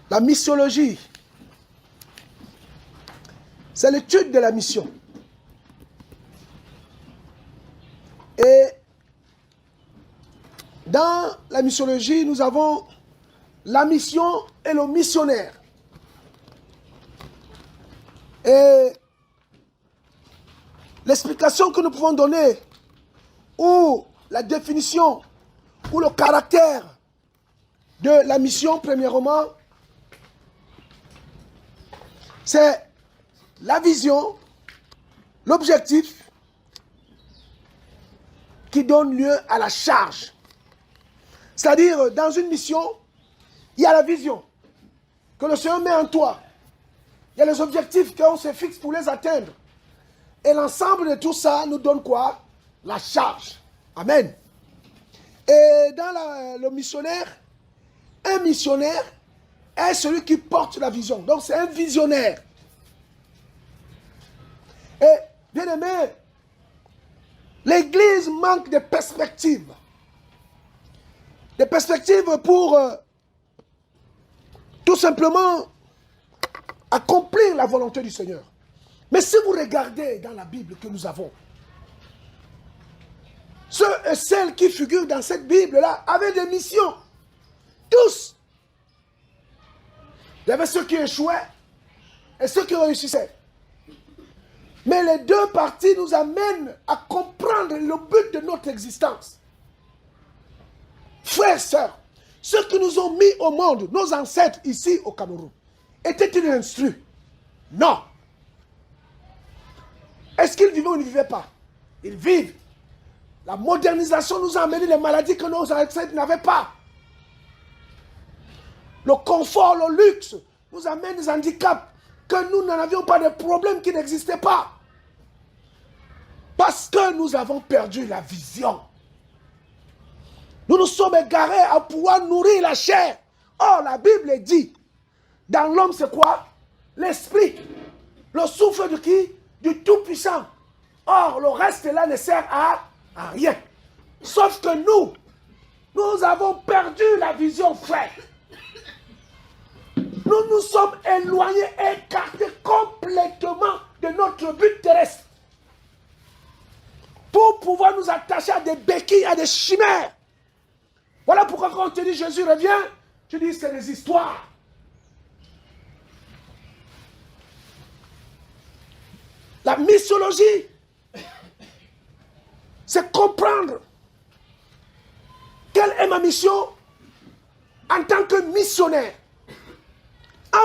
La missiologie, c'est l'étude de la mission. Et dans la missiologie, nous avons la mission et le missionnaire. Et l'explication que nous pouvons donner, ou la définition, ou le caractère de la mission, premièrement, c'est la vision, l'objectif qui donne lieu à la charge. C'est-à-dire, dans une mission, il y a la vision que le Seigneur met en toi. Il y a les objectifs qu'on se fixe pour les atteindre. Et l'ensemble de tout ça nous donne quoi? La charge. Amen. Et dans le missionnaire, un missionnaire est celui qui porte la vision. Donc c'est un visionnaire. Et bien aimé, l'Église manque de perspectives. Des perspectives pour tout simplement accomplir la volonté du Seigneur. Mais si vous regardez dans la Bible que nous avons, ceux et celles qui figurent dans cette Bible-là avaient des missions. Tous. Il y avait ceux qui échouaient et ceux qui réussissaient. Mais les deux parties nous amènent à comprendre le but de notre existence. Frères et sœurs, ceux qui nous ont mis au monde, nos ancêtres ici au Cameroun, étaient-ils instruits? Non. Est-ce qu'ils vivaient ou ne vivaient pas? Ils vivent. La modernisation nous a amené les maladies que nos ancêtres n'avaient pas. Le confort, le luxe nous amène des handicaps que nous n'en avions pas, de problèmes qui n'existaient pas. Parce que nous avons perdu la vision. Nous nous sommes égarés à pouvoir nourrir la chair. Or, la Bible dit, dans l'homme c'est quoi? L'esprit. Le souffle de qui? Du Tout-Puissant. Or, le reste là ne sert à rien. Sauf que nous avons perdu la vision, frère. Nous nous sommes éloignés, écartés complètement de notre but terrestre. Pour pouvoir nous attacher à des béquilles, à des chimères. Voilà pourquoi quand on te dit Jésus revient, tu dis c'est des histoires. La missiologie, c'est comprendre quelle est ma mission en tant que missionnaire.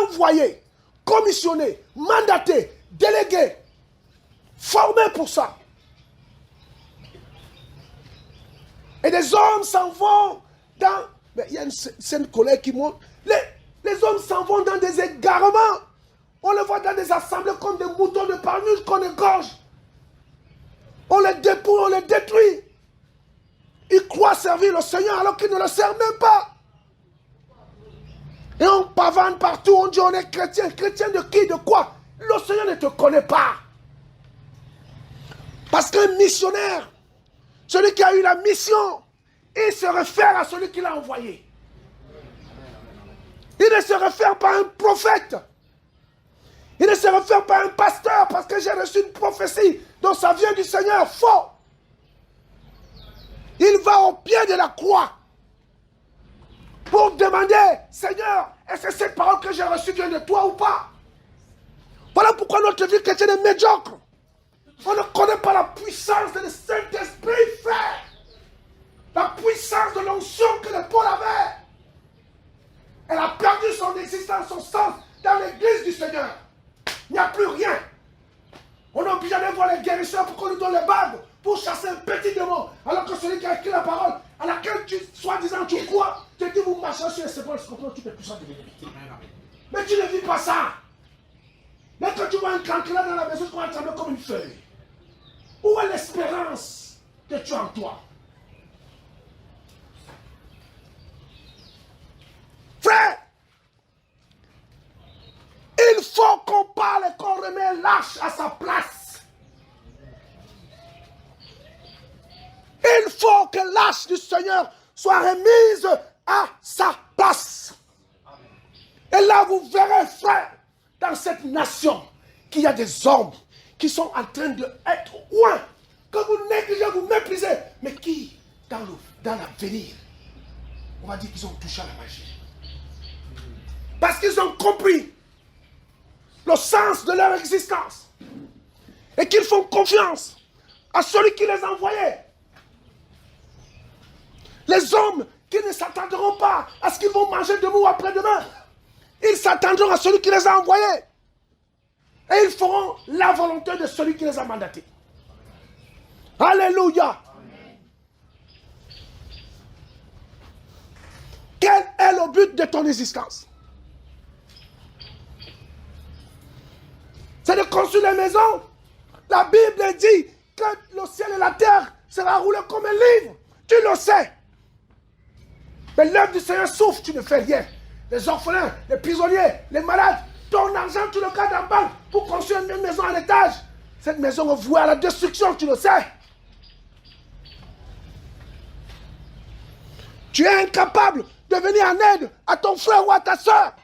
Envoyé, commissionné, mandaté, délégué, formé pour ça. Et des hommes s'en vont dans... Mais il y a une collègue qui montre. Les hommes s'en vont dans des égarements. On les voit dans des assemblées comme des moutons de parnus qu'on égorge. On les dépouille, on les détruit. Ils croient servir le Seigneur alors qu'ils ne le servent même pas. Et on pavane partout, on dit on est chrétien. Chrétien de qui, de quoi? Le Seigneur ne te connaît pas. Parce qu'un missionnaire, celui qui a eu la mission, il se réfère à celui qui l'a envoyé. Il ne se réfère pas à un prophète. Il ne se réfère pas à un pasteur parce que j'ai reçu une prophétie dont ça vient du Seigneur. Faux. Il va au pied de la croix pour demander, Seigneur, est-ce que cette parole que j'ai reçue vient de toi ou pas? Voilà pourquoi notre vie chrétienne est médiocre. On ne connaît pas la puissance du Saint-Esprit, frère. La puissance de l'onction que le Paul avait. Elle a perdu son existence, son sens dans l'église du Seigneur. Il n'y a plus rien. On est obligé d'aller voir les guérisseurs pour qu'on nous donne les bagues pour chasser un petit démon. Alors que celui qui a écrit la parole, à laquelle tu, soi-disant, tu crois, te dit vous marchez sur les épaules, tu es puissant de divinité. Mais tu ne vis pas ça. Mais quand tu vois un cancre dans la maison, tu vas trembler comme une feuille. Où est l'espérance que tu as en toi? Frère, il faut qu'on parle et qu'on remet l'âge à sa place. Il faut que l'âge du Seigneur soit remise à sa place. Et là, vous verrez, frère, dans cette nation, qu'il y a des hommes qui sont en train d'être loin, que vous négligez, vous méprisez, mais qui, dans l'avenir, on va dire qu'ils ont touché à la magie. Parce qu'ils ont compris le sens de leur existence. Et qu'ils font confiance à celui qui les a envoyés. Les hommes qui ne s'attendront pas à ce qu'ils vont manger demain ou après-demain. Ils s'attendront à celui qui les a envoyés. Et ils feront la volonté de celui qui les a mandatés. Alléluia. Quel est le but de ton existence? C'est de construire les maisons. La Bible dit que le ciel et la terre sera roulé comme un livre. Tu le sais. Mais l'œuvre du Seigneur souffre, tu ne fais rien. Les orphelins, les prisonniers, les malades, ton argent, tu le gardes en banque pour construire une maison en étage. Cette maison est vouée à la destruction, tu le sais. Tu es incapable de venir en aide à ton frère ou à ta soeur.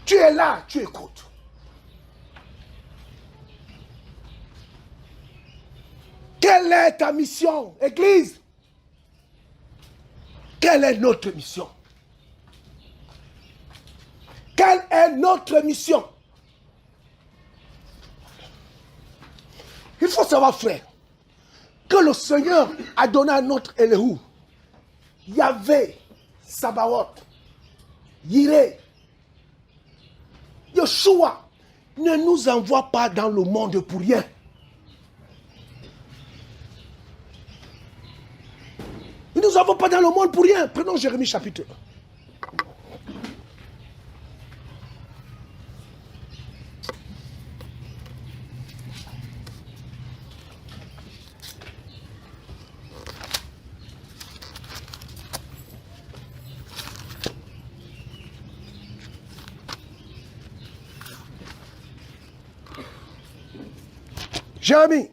Tu es là, tu écoutes. Quelle est ta mission, Église? Quelle est notre mission? Quelle est notre mission? Il faut savoir, frère, que le Seigneur a donné à notre Éléhu, Yahvé, Sabaoth, Yireh, Yeshua, ne nous envoie pas dans le monde pour rien. Il ne nous envoie pas dans le monde pour rien. Prenons Jérémie chapitre 1. Jérémie.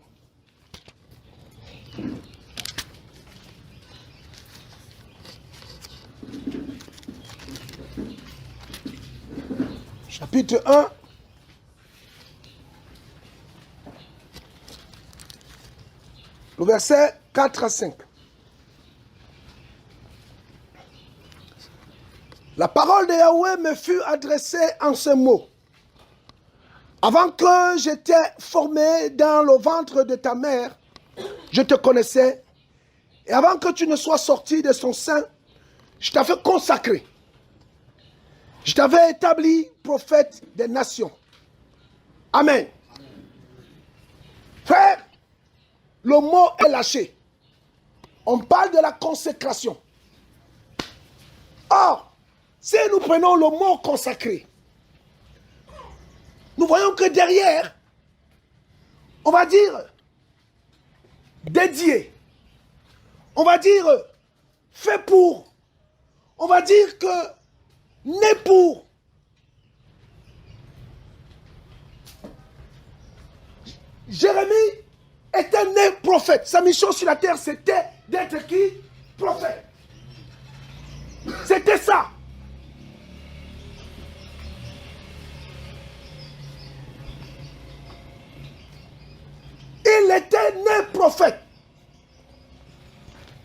Chapitre 1. Le verset 4 à 5. La parole de Yahweh me fut adressée en ce mot. Avant que j'étais formé dans le ventre de ta mère, je te connaissais. Et avant que tu ne sois sorti de son sein, je t'avais consacré. Je t'avais établi prophète des nations. Amen. Frère, le mot est lâché. On parle de la consécration. Or, si nous prenons le mot consacré, nous voyons que derrière, on va dire dédié, on va dire fait pour, on va dire que né pour. Jérémie était né prophète. Sa mission sur la terre, c'était d'être qui? Prophète. C'était ça. Il était né prophète.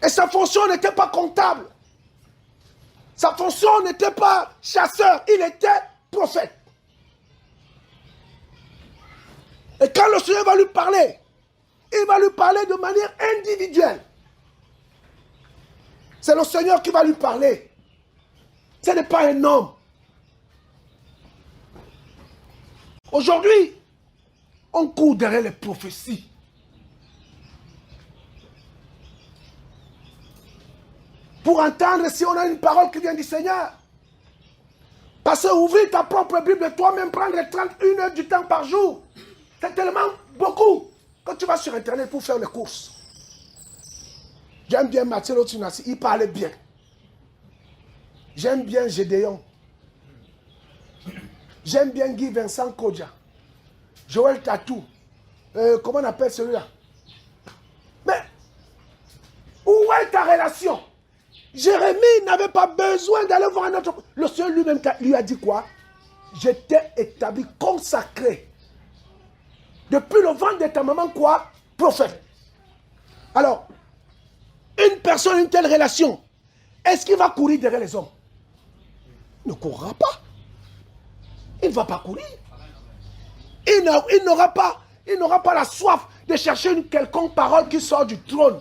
Et sa fonction n'était pas comptable. Sa fonction n'était pas chasseur. Il était prophète. Et quand le Seigneur va lui parler, il va lui parler de manière individuelle. C'est le Seigneur qui va lui parler. Ce n'est pas un homme. Aujourd'hui, on court derrière les prophéties. Pour entendre si on a une parole qui vient du Seigneur. Parce que ouvrir ta propre Bible toi-même, prendre 31 heures du temps par jour, c'est tellement beaucoup. Quand tu vas sur Internet pour faire les courses. J'aime bien Mathieu Lotunassi, il parlait bien. J'aime bien Gédéon. J'aime bien Guy Vincent Kodja. Joël Tatou. Comment on appelle celui-là? Mais, où est ta relation? Jérémie n'avait pas besoin d'aller voir un autre. Le Seigneur lui-même lui a dit quoi? Je t'ai établi, consacré. Depuis le ventre de ta maman, quoi? Prophète. Alors, une personne, une telle relation, est-ce qu'il va courir derrière les hommes? Il ne courra pas. Il ne va pas courir. Il n'aura pas la soif de chercher une quelconque parole qui sort du trône.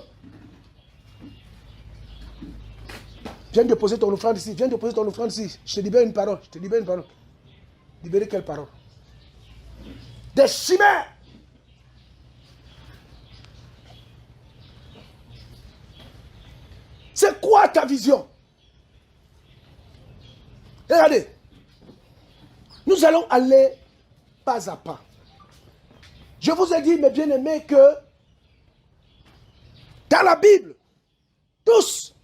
Viens déposer ton offrande ici. Viens déposer ton offrande ici. Je te libère une parole. Je te libère une parole. Libérer quelle parole? Des chimères. C'est quoi ta vision? Regardez. Nous allons aller pas à pas. Je vous ai dit, mes bien-aimés, que dans la Bible, tous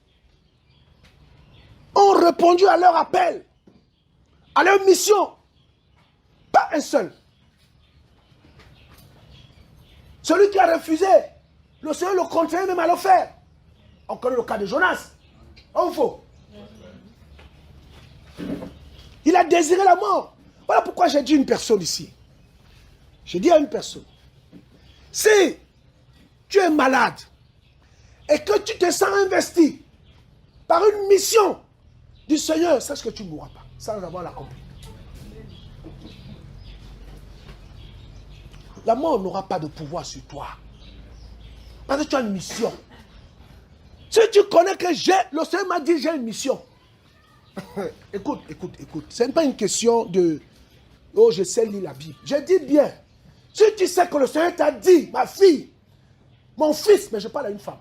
ont répondu à leur appel, à leur mission. Pas un seul. Celui qui a refusé, le Seigneur le contraint même à le faire. On connaît le cas de Jonas. On faut. Il a désiré la mort. Voilà pourquoi j'ai dit une personne ici. J'ai dit à une personne, si tu es malade et que tu te sens investi par une mission du Seigneur, sache que tu ne mourras pas sans avoir l'accompli. La mort n'aura pas de pouvoir sur toi. Parce que tu as une mission. Si tu connais que le Seigneur m'a dit j'ai une mission. Écoute. Ce n'est pas une question de oh, je sais lire la Bible. Je dis bien. Si tu sais que le Seigneur t'a dit, ma fille, mon fils, mais je parle à une femme.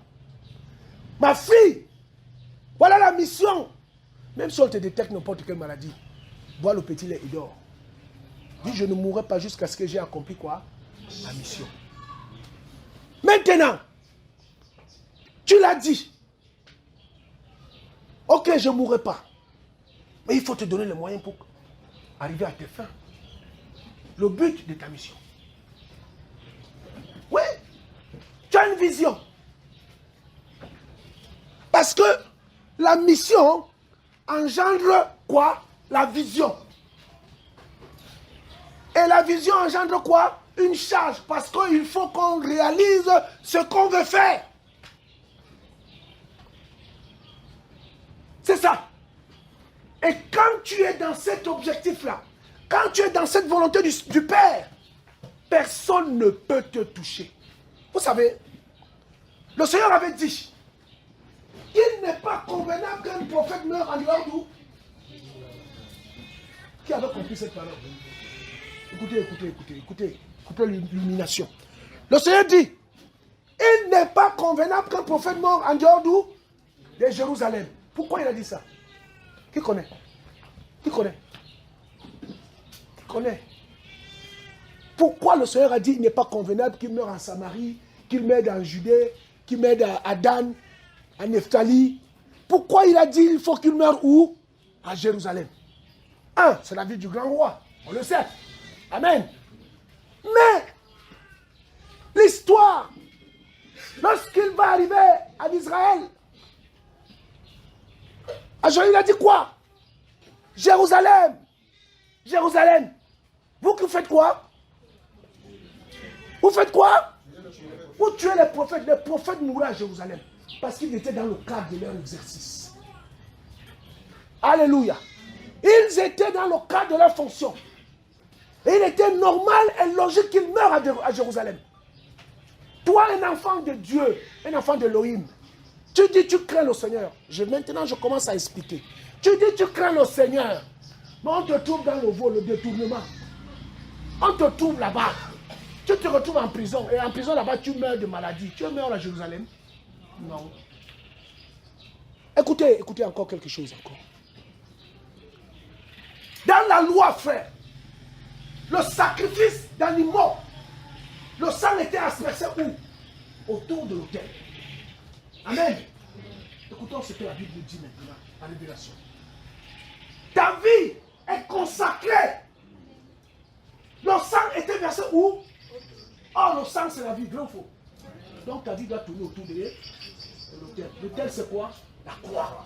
Ma fille, voilà la mission. Même si on te détecte n'importe quelle maladie, bois le petit lait et dors. Dis, je ne mourrai pas jusqu'à ce que j'ai accompli quoi? Ma mission. Maintenant, tu l'as dit. Ok, je ne mourrai pas. Mais il faut te donner les moyens pour arriver à tes fins. Le but de ta mission. Oui, tu as une vision. Parce que la mission engendre quoi? La vision. Et la vision engendre quoi? Une charge. Parce qu'il faut qu'on réalise ce qu'on veut faire. C'est ça. Et quand tu es dans cet objectif-là, quand tu es dans cette volonté du Père, personne ne peut te toucher. Vous savez, le Seigneur avait dit, il n'est pas convenable qu'un prophète meure en dehors d'où? Qui avait compris cette parole? Écoutez l'illumination. Le Seigneur dit, il n'est pas convenable qu'un prophète meure en dehors d'où? De Jérusalem. Pourquoi il a dit ça? Qui connaît? Pourquoi le Seigneur a dit il n'est pas convenable qu'il meure en Samarie, qu'il meure en Judée, qu'il meure à Dan, à Nephtali? Pourquoi il a dit il faut qu'il meure où? À Jérusalem. C'est la vie du grand roi. On le sait. Amen. Mais l'histoire, lorsqu'il va arriver à Israël, il a dit quoi? Jérusalem. Vous qui faites quoi? Vous faites quoi? Vous tuez les prophètes. Les prophètes mourraient à Jérusalem. Parce qu'ils étaient dans le cadre de leur exercice. Alléluia. Ils étaient dans le cadre de leur fonction. Et il était normal et logique qu'ils meurent à Jérusalem. Toi, un enfant de Dieu, un enfant de Elohim, tu dis tu crains le Seigneur. Maintenant, je commence à expliquer. Tu dis tu crains le Seigneur. Mais on te trouve dans le vol, le détournement. On te trouve là-bas. Tu te retrouves en prison. Et en prison là-bas, tu meurs de maladie. Tu meurs à Jérusalem? Non. Écoutez encore quelque chose encore. Dans la loi, frère, le sacrifice d'animaux, le sang était aspergé où? Autour de l'autel. Amen. Écoutons ce que la Bible dit maintenant, la révélation. Ta vie est consacrée. Le sang était versé où? Oh, le sang c'est la vie, vrai ou faux? Donc ta vie doit tourner autour de l'autel. L'autel c'est quoi? La croix.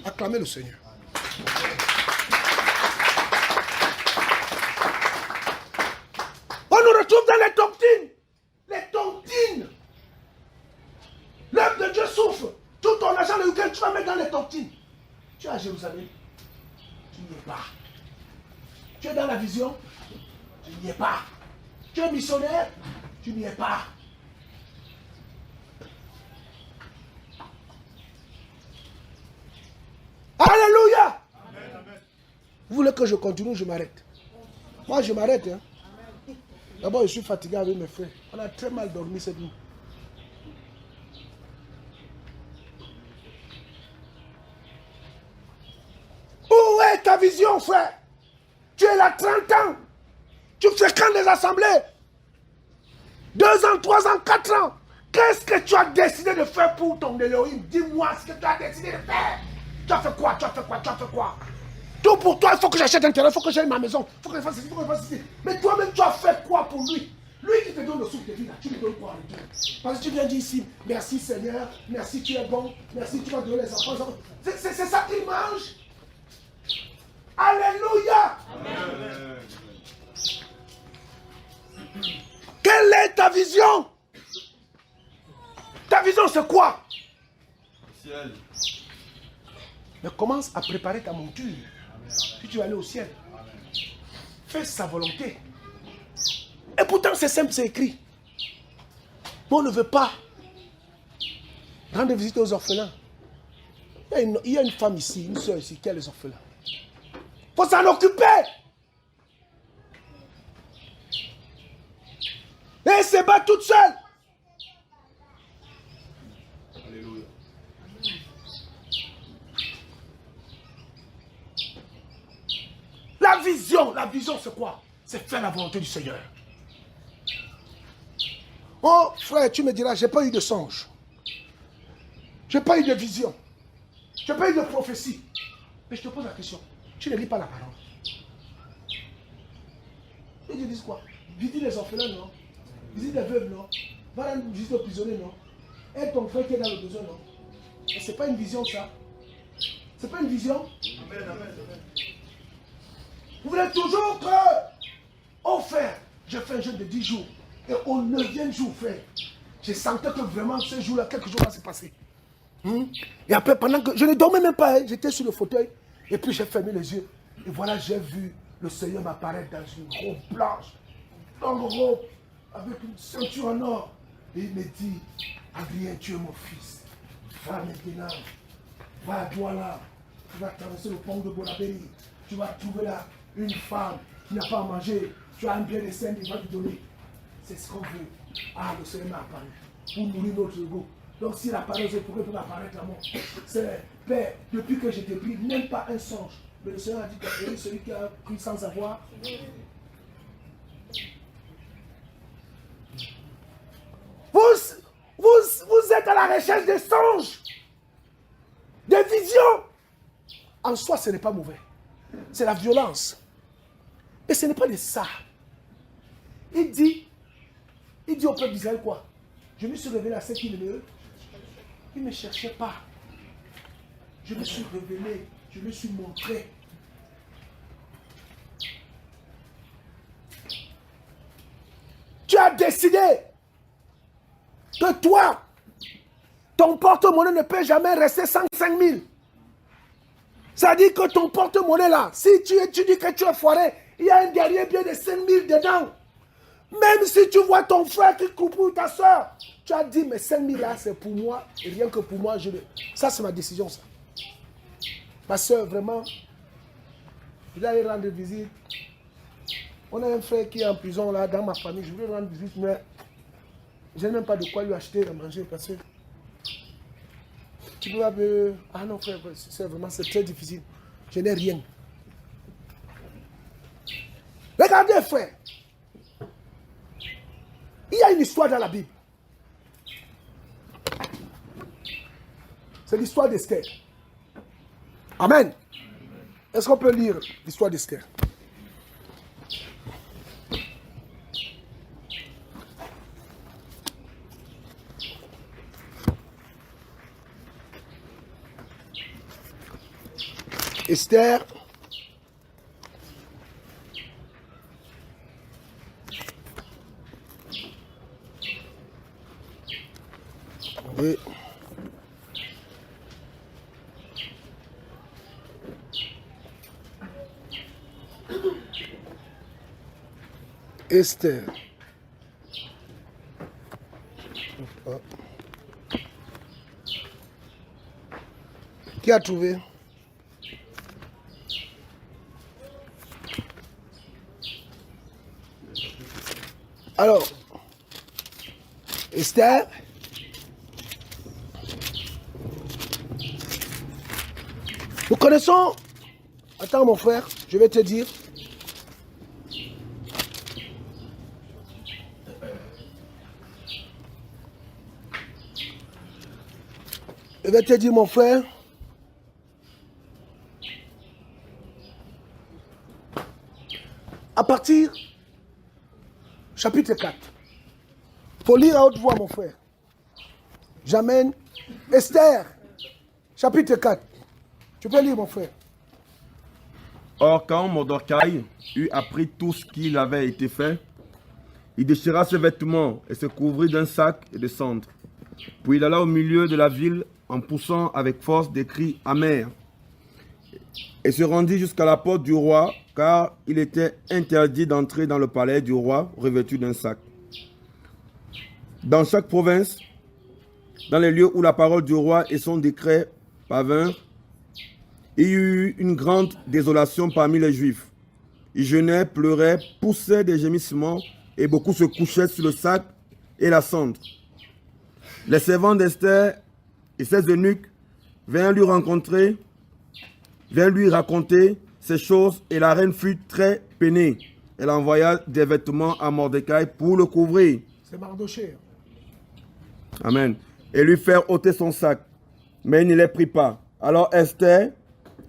Acclamez le Seigneur. On nous retrouve dans les tontines. Les tontines. L'œuvre de Dieu souffre. Tout ton argent le week-end, tu vas mettre dans les tontines. Tu es à Jérusalem. Tu n'y es pas. Tu es dans la vision. Tu n'y es pas. Tu es missionnaire. Tu n'y es pas. Alléluia. Amen. Vous voulez que je continue, je m'arrête. Moi, je m'arrête. Hein. D'abord, je suis fatigué avec mes frères. On a très mal dormi cette nuit. Où est ta vision, frère? Tu es là 30 ans. Tu fréquentes les assemblées. 2 ans, 3 ans, 4 ans. Qu'est-ce que tu as décidé de faire pour ton Elohim? Dis-moi ce que tu as décidé de faire. Tu as fait quoi? Tu as fait quoi? Tu as fait quoi? Tout pour toi, il faut que j'achète un terrain, il faut que j'aille ma maison, il faut que je fasse ceci, il faut que je fasse ceci. Mais toi-même, tu as fait quoi pour lui? Lui qui te donne le souffle de vie, là, tu lui donnes quoi en retour? Parce que tu viens dire ici, merci Seigneur, merci tu es bon, merci tu vas donner les enfants. C'est ça qu'il mange. Alléluia. Amen. Quelle est ta vision? Ta vision c'est quoi? Ciel. Mais commence à préparer ta monture. Puis tu vas aller au ciel. Fais sa volonté. Et pourtant c'est simple, c'est écrit. Mais on ne veut pas rendre visite aux orphelins. Il y a une femme ici, une soeur ici qui a les orphelins. Il faut s'en occuper. Et elle se bat toute seule. Alléluia. La vision c'est quoi? C'est faire la volonté du Seigneur. Oh frère, tu me diras, j'ai pas eu de songe. J'ai pas eu de vision. J'ai pas eu de prophétie. Mais je te pose la question, tu ne lis pas la parole. Et Dieu dit quoi? Visite les orphelins, non? Visite les veuves, non? Va rendre visite aux prisonniers, non? Aide ton frère qui est dans le besoin, non? Et c'est pas une vision, ça? C'est pas une vision? Amen, amen, amen. Vous voulez toujours que, oh frère, j'ai fait un jeûne de 10 jours. Et au 9e jour, frère, je sentais que vraiment ce jour-là, quelque chose va se passer. Et après, pendant que je ne dormais même pas, hein, j'étais sur le fauteuil. Et puis j'ai fermé les yeux. Et voilà, j'ai vu le Seigneur m'apparaître dans une robe blanche. Dans une robe, avec une ceinture en or. Et il me dit, Adrien, tu es mon fils. Va maintenant. Va à Douala. Tu vas traverser le pont de Bonabéry. Tu vas trouver là une femme qui n'a pas à manger. Tu as un bien de scène, il va te donner. C'est ce qu'on veut. Ah, le Seigneur m'a apparu. Pour nourrir notre ego. Donc s'il apparaît, pourquoi il peut m'apparaître à moi? C'est Père, depuis que je t'ai pris, même pas un songe. Mais le Seigneur a dit que celui qui a pris sans savoir. Vous êtes à la recherche des songes, des visions. En soi, ce n'est pas mauvais. C'est la violence. Et ce n'est pas de ça. Il dit au peuple d'Israël quoi? Je me suis révélé à ceux qui ne me cherchaient pas. Je me suis révélé, je me suis montré. Tu as décidé que toi, ton porte-monnaie ne peut jamais rester 105 000. Ça dit que ton porte-monnaie là, si tu dis que tu es foiré, il y a un dernier bien de 5 000 dedans. Même si tu vois ton frère qui coupe ou ta soeur, tu as dit, mais 5 000 là, c'est pour moi, et rien que pour moi, ça c'est ma décision, ça. Ma soeur, vraiment, je vais aller rendre visite. On a un frère qui est en prison là, dans ma famille, je voulais rendre visite, mais je n'ai même pas de quoi lui acheter à manger, parce que tu dois me... Ah non frère, c'est vraiment, c'est très difficile. Je n'ai rien. Regardez frère. Il y a une histoire dans la Bible. C'est l'histoire d'Esther. Amen. Est-ce qu'on peut lire l'histoire d'Esther? Esther. Et Esther. Qui a trouvé? Alors, Esther. Nous connaissons. Attends, mon frère, je vais te dire. Je vais te dire, mon frère. À partir, chapitre 4. Il faut lire à haute voix, mon frère. J'amène Esther, chapitre 4. Tu peux lire, mon frère. Or, quand Mardokhai eut appris tout ce qu'il avait été fait, il déchira ses vêtements et se couvrit d'un sac et de cendres. Puis il alla au milieu de la ville en poussant avec force des cris amers et se rendit jusqu'à la porte du roi, car il était interdit d'entrer dans le palais du roi revêtu d'un sac. Dans chaque province, dans les lieux où la parole du roi et son décret parvinrent, il y eut une grande désolation parmi les Juifs. Ils jeûnaient, pleuraient, poussaient des gémissements, et beaucoup se couchaient sur le sac et la cendre. Les servants d'Esther et ses eunuques vinrent lui raconter ces choses, et la reine fut très peinée. Elle envoya des vêtements à Mardokhai pour le couvrir. C'est Mardokhai. Amen. Et lui faire ôter son sac. Mais il ne les prit pas. Alors Esther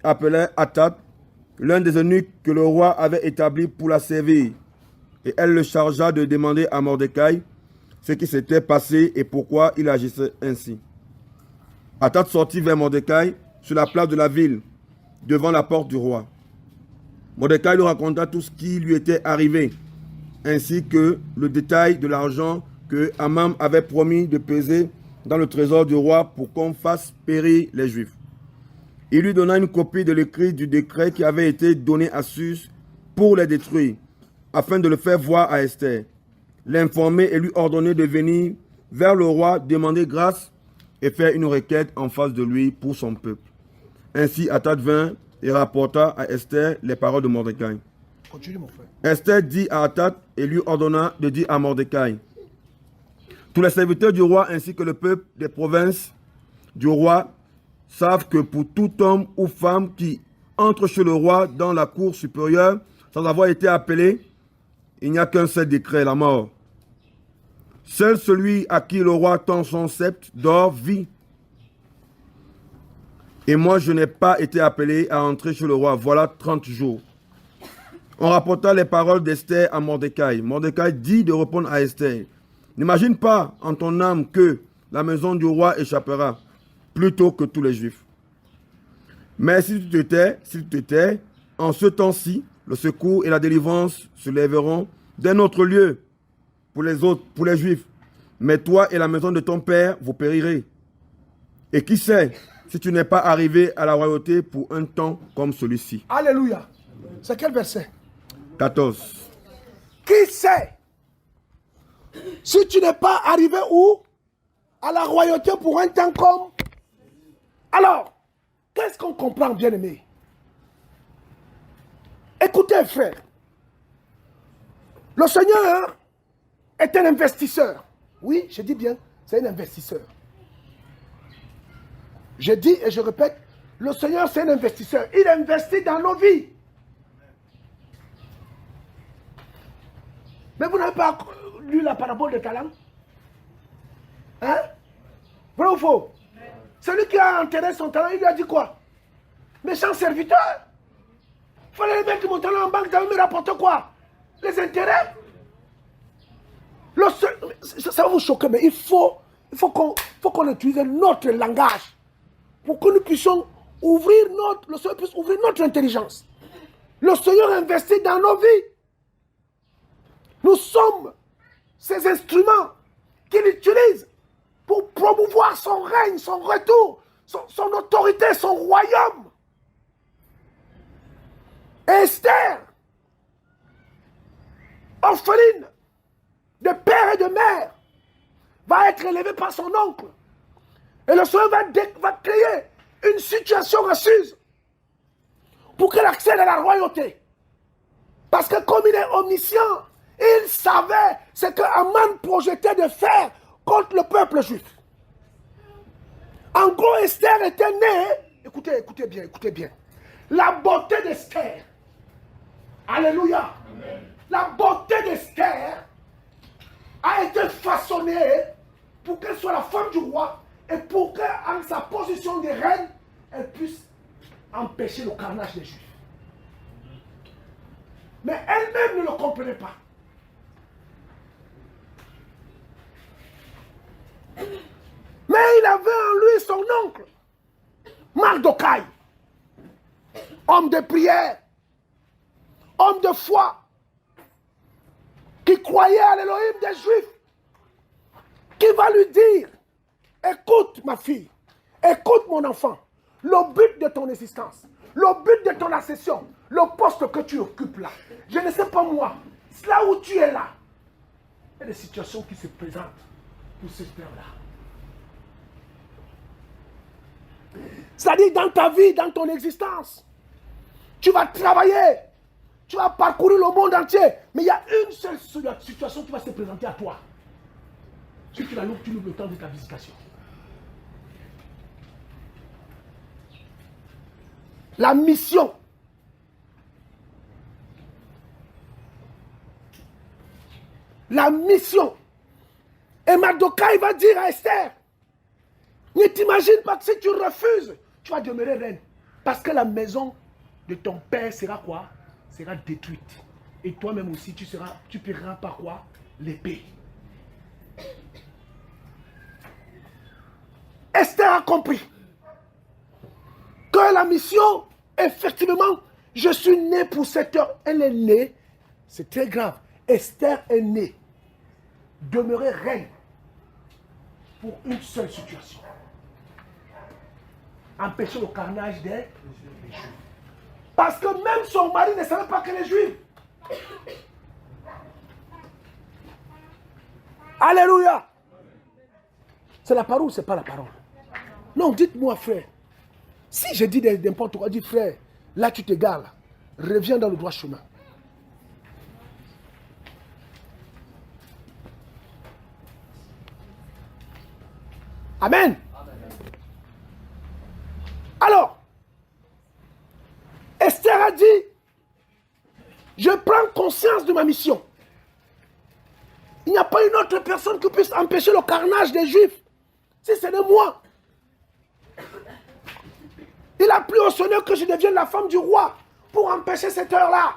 appelait Hathat, l'un des eunuques que le roi avait établi pour la servir. Et elle le chargea de demander à Mardokhai ce qui s'était passé et pourquoi il agissait ainsi. Hathat sortit vers Mardokhai sur la place de la ville, devant la porte du roi. Mardokhai lui raconta tout ce qui lui était arrivé, ainsi que le détail de l'argent que Haman avait promis de peser dans le trésor du roi pour qu'on fasse périr les Juifs. Il lui donna une copie de l'écrit du décret qui avait été donné à Sus pour les détruire, afin de le faire voir à Esther, l'informer et lui ordonner de venir vers le roi, demander grâce et faire une requête en face de lui pour son peuple. Ainsi Hathat vint et rapporta à Esther les paroles de Mardokhai. Continue, mon frère. Esther dit à Hathat et lui ordonna de dire à Mardokhai: tous les serviteurs du roi ainsi que le peuple des provinces du roi savent que pour tout homme ou femme qui entre chez le roi dans la cour supérieure sans avoir été appelé, il n'y a qu'un seul décret, la mort. Seul celui à qui le roi tend son sceptre dort vit. Et moi, je n'ai pas été appelé à entrer chez le roi. Voilà 30 jours. On rapporta les paroles d'Esther à Mardokhai. Mardokhai dit de répondre à Esther: n'imagine pas en ton âme que la maison du roi échappera plutôt que tous les Juifs. Mais si tu te tais, en ce temps-ci, le secours et la délivrance se lèveront d'un autre lieu pour les autres, pour les Juifs. Mais toi et la maison de ton père, vous périrez. Et qui sait si tu n'es pas arrivé à la royauté pour un temps comme celui-ci. Alléluia. C'est quel verset? 14. Qui sait si tu n'es pas arrivé où? À la royauté pour un temps comme. Alors, qu'est-ce qu'on comprend, bien-aimé? Écoutez, frère. Le Seigneur est un investisseur. Oui, je dis bien, c'est un investisseur. Je dis et je répète, le Seigneur c'est un investisseur. Il investit dans nos vies. Mais vous n'avez pas lu la parabole de talent? Hein? Vrai ou faux? Celui qui a enterré son talent, il lui a dit quoi? Méchant serviteur. Il fallait mettre mon talent en banque, ça me rapporte quoi? Les intérêts? Ça va vous choquer, mais il faut qu'on utilise notre langage pour que nous puissions le Seigneur puisse ouvrir notre intelligence. Le Seigneur investit dans nos vies. Nous sommes ces instruments qu'il utilise pour promouvoir son règne, son retour, son autorité, son royaume. Esther, orpheline de père et de mère, va être élevée par son oncle. Et le Seigneur va créer une situation assise pour qu'elle accède à la royauté. Parce que comme il est omniscient, il savait ce que Aman projetait de faire contre le peuple juif. En gros, Esther était née, écoutez bien, la beauté d'Esther, alléluia, amen. La beauté d'Esther a été façonnée pour qu'elle soit la femme du roi et pour qu'en sa position de reine, elle puisse empêcher le carnage des Juifs. Mais elle-même ne le comprenait pas. Mais il avait en lui son oncle, Mardokhai, homme de prière, homme de foi, qui croyait à l'Élohim des Juifs, qui va lui dire, écoute ma fille, écoute mon enfant, le but de ton existence, le but de ton accession, le poste que tu occupes là, je ne sais pas moi, là où tu es là, il y a des situations qui se présentent pour cette terre-là. C'est-à-dire dans ta vie, dans ton existence, tu vas travailler, tu vas parcourir le monde entier, mais il y a une seule situation qui va se présenter à toi. Si tu la loupes, tu loupes le temps de ta visitation. La mission. La mission. Et Mardokhai va dire à Esther, ne t'imagine pas que si tu refuses, tu vas demeurer reine. Parce que la maison de ton père sera quoi? Sera détruite. Et toi-même aussi, tu paieras par quoi? L'épée. Esther a compris que la mission, effectivement, je suis née pour cette heure. Elle est née, c'est très grave. Esther est née, demeurer reine pour une seule situation. Empêcher le carnage des Juifs. Parce que même son mari ne savait pas qu'elle est juive. Alléluia. C'est la parole ou c'est pas la parole? Non, dites-moi frère. Si je dis n'importe quoi, dis frère, là tu t'égares, reviens dans le droit chemin. Amen. Alors, Esther a dit, je prends conscience de ma mission. Il n'y a pas une autre personne qui puisse empêcher le carnage des Juifs, si ce n'est moi. Il a plu au Seigneur que je devienne la femme du roi pour empêcher cette heure-là.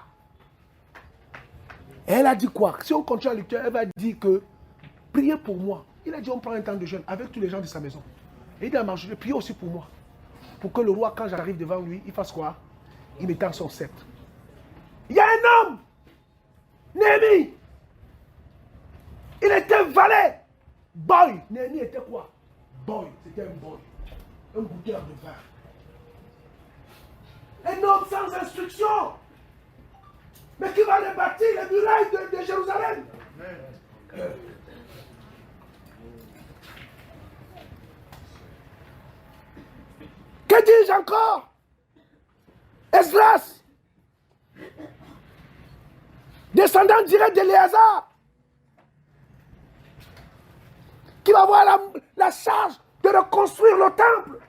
Et elle a dit quoi? Si on continue à lecture, elle va dire que priez pour moi. Il a dit on prend un temps de jeûne avec tous les gens de sa maison. Et il dit à Marjorie, priez aussi pour moi. Pour que le roi, quand j'arrive devant lui, il fasse quoi? Il m'étend son sceptre. Il y a un homme, Néhémie. Il était valet. Boy. Néhémie était quoi? Boy. C'était un boy. Un goûteur de vin. Un homme sans instruction. Mais qui va rebâtir les murailles de Jérusalem. Que dis-je encore? Esdras, descendant direct d'Éléazar, qui va avoir la charge de reconstruire le temple.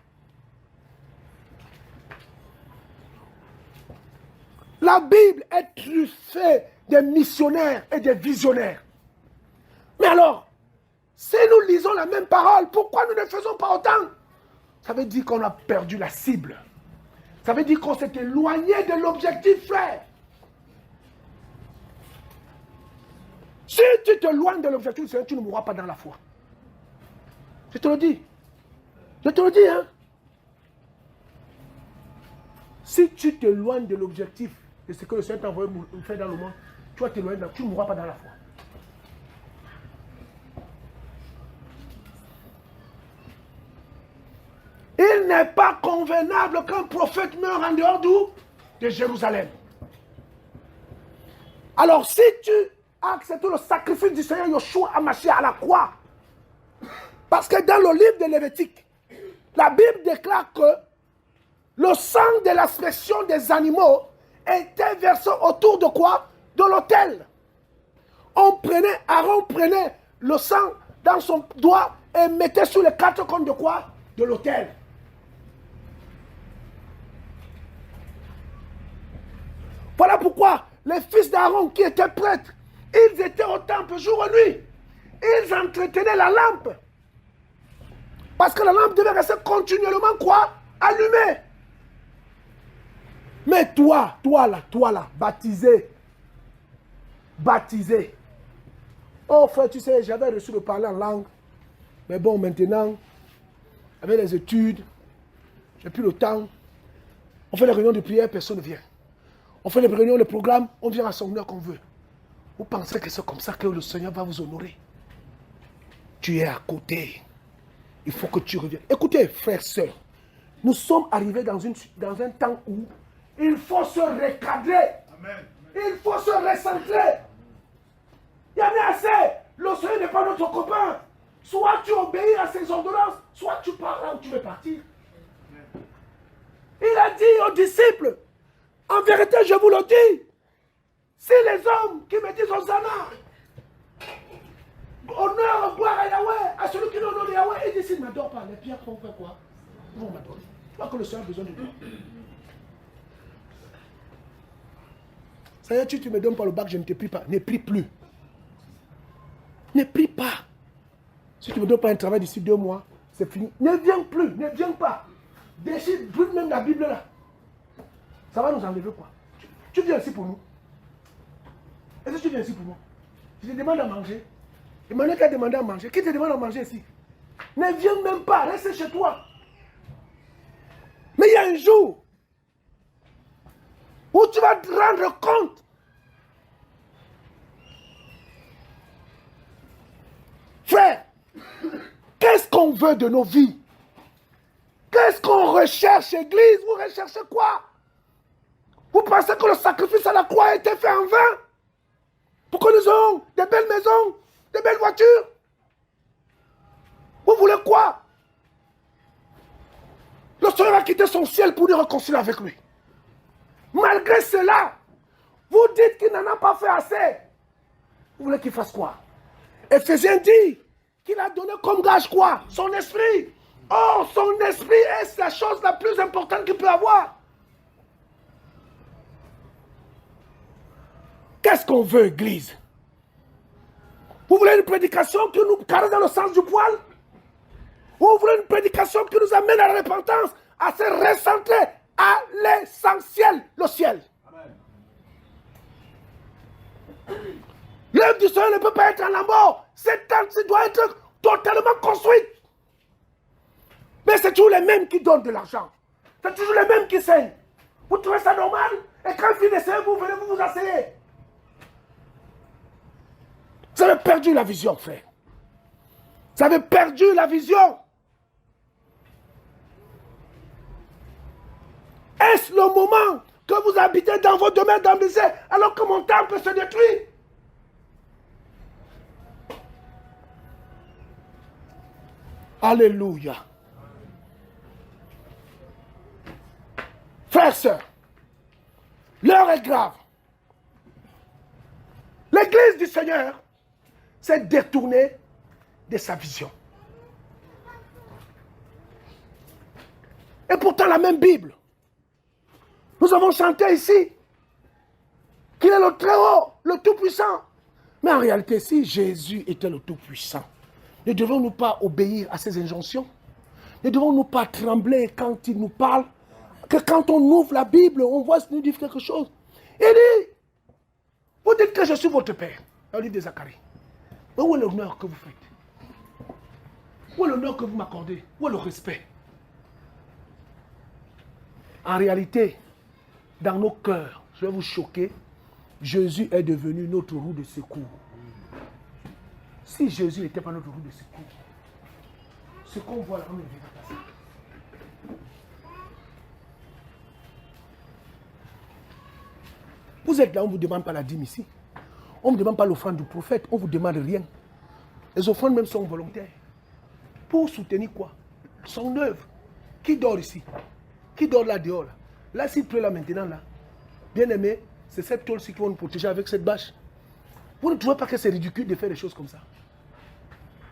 La Bible est truffée des missionnaires et des visionnaires. Mais alors, si nous lisons la même parole, pourquoi nous ne faisons pas autant? Ça veut dire qu'on a perdu la cible. Ça veut dire qu'on s'est éloigné de l'objectif, frère. Si tu t'éloignes de l'objectif, tu ne mourras pas dans la foi. Je te le dis. Je te le dis, hein. Si tu t'éloignes de l'objectif, de ce que le Seigneur t'a envoyé faire dans le monde, tu vas t'éloigner, tu ne mourras pas dans la foi. Il n'est pas convenable qu'un prophète meure en dehors d'où? De Jérusalem. Alors si tu as accepté le sacrifice du Seigneur Yeshua Hamashiach à la croix, parce que dans le livre de Lévitique, la Bible déclare que le sang de l'aspersion des animaux était versé autour de quoi? De l'autel. Aaron prenait le sang dans son doigt et mettait sur les 4 cônes de quoi? De l'autel. Voilà pourquoi les fils d'Aaron qui étaient prêtres, ils étaient au temple jour et nuit. Ils entretenaient la lampe. Parce que la lampe devait rester continuellement quoi? Allumée. Mais toi là, baptisé. Oh frère, tu sais, j'avais reçu de parler en langue. Mais bon, maintenant, avec les études, j'ai plus le temps. On fait les réunions de prière, personne ne vient. On fait les réunions, les programmes, on vient à son heure qu'on veut. Vous pensez que c'est comme ça que le Seigneur va vous honorer? Tu es à côté. Il faut que tu reviennes. Écoutez, frères, sœurs, nous sommes arrivés dans un temps où il faut se recadrer. Amen. Il faut se recentrer. Il y en a assez. Le Seigneur n'est pas notre copain. Soit tu obéis à ses ordonnances, soit tu pars là où tu veux partir. Il a dit aux disciples, en vérité, je vous le dis, si les hommes qui me disent Hosanna, honneur, gloire à Yahweh, à celui qui honore Yahweh, et dit s'il ne m'adore pas, les pierres vont faire quoi? Ils vont m'adorer. Tu vois que le Seigneur a besoin de toi. Seigneur, tu ne me donnes pas le bac, je ne te prie pas. Ne prie plus. Ne prie pas. Si tu ne me donnes pas un travail d'ici 2 mois, c'est fini. Ne viens plus, ne viens pas. Décide, brûle même la Bible là. Ça va nous enlever quoi? Tu viens ici pour nous? Est-ce que tu viens ici pour moi? Je te demande à manger. Emmanuel qui a demandé à manger. Qui te demande à manger ici? Ne viens même pas, reste chez toi. Mais il y a un jour où tu vas te rendre compte. Frère, qu'est-ce qu'on veut de nos vies? Qu'est-ce qu'on recherche, Église? Vous recherchez quoi? Vous pensez que le sacrifice à la croix a été fait en vain? Pour que nous ayons des belles maisons, des belles voitures? Vous voulez quoi? Le Seigneur a quitté son ciel pour nous réconcilier avec lui. Malgré cela, vous dites qu'il n'en a pas fait assez. Vous voulez qu'il fasse quoi? Éphésiens dit qu'il a donné comme gage quoi? Son esprit. Oh, son esprit est la chose la plus importante qu'il peut avoir. Qu'est-ce qu'on veut, Église? Vous voulez une prédication qui nous caresse dans le sens du poil? Vous voulez une prédication qui nous amène à la repentance, à se recentrer à l'essentiel, le ciel? L'œuvre du Seigneur ne peut pas être en lambeaux. Cette tente doit être totalement construite. Mais c'est toujours les mêmes qui donnent de l'argent. C'est toujours les mêmes qui saignent. Vous trouvez ça normal? Et quand il finit de vous venez vous asseyez. Vous avez perdu la vision, frère. Vous avez perdu la vision. Est-ce le moment que vous habitez dans vos domaines d'ambition alors que mon temple se détruit? Alléluia. Frères, sœurs, l'heure est grave. L'église du Seigneur s'est détournée de sa vision. Et pourtant la même Bible. Nous avons chanté ici qu'il est le Très-Haut, le Tout-Puissant. Mais en réalité, si Jésus était le Tout-Puissant, ne devons-nous pas obéir à ses injonctions? Ne devons-nous pas trembler quand il nous parle? Que quand on ouvre la Bible, on voit qu'il nous dit quelque chose. Il dit, vous dites que je suis votre Père, dans le livre de Zacharie. Mais où est l'honneur que vous faites? Où est l'honneur que vous m'accordez? Où est le respect? En réalité, dans nos cœurs, je vais vous choquer, Jésus est devenu notre roue de secours. Si Jésus n'était pas notre roue de secours, ce qu'on voit là, on ne verra pas ça. Vous êtes là, on ne vous demande pas la dîme ici. On ne vous demande pas l'offrande du prophète, on ne vous demande rien. Les offrandes même sont volontaires. Pour soutenir quoi? Son œuvre. Qui dort ici? Qui dort là dehors là? Là, s'il pleut là maintenant, là, bien aimé, c'est cette tôle-ci qui va nous protéger avec cette bâche. Vous ne trouvez pas que c'est ridicule de faire des choses comme ça?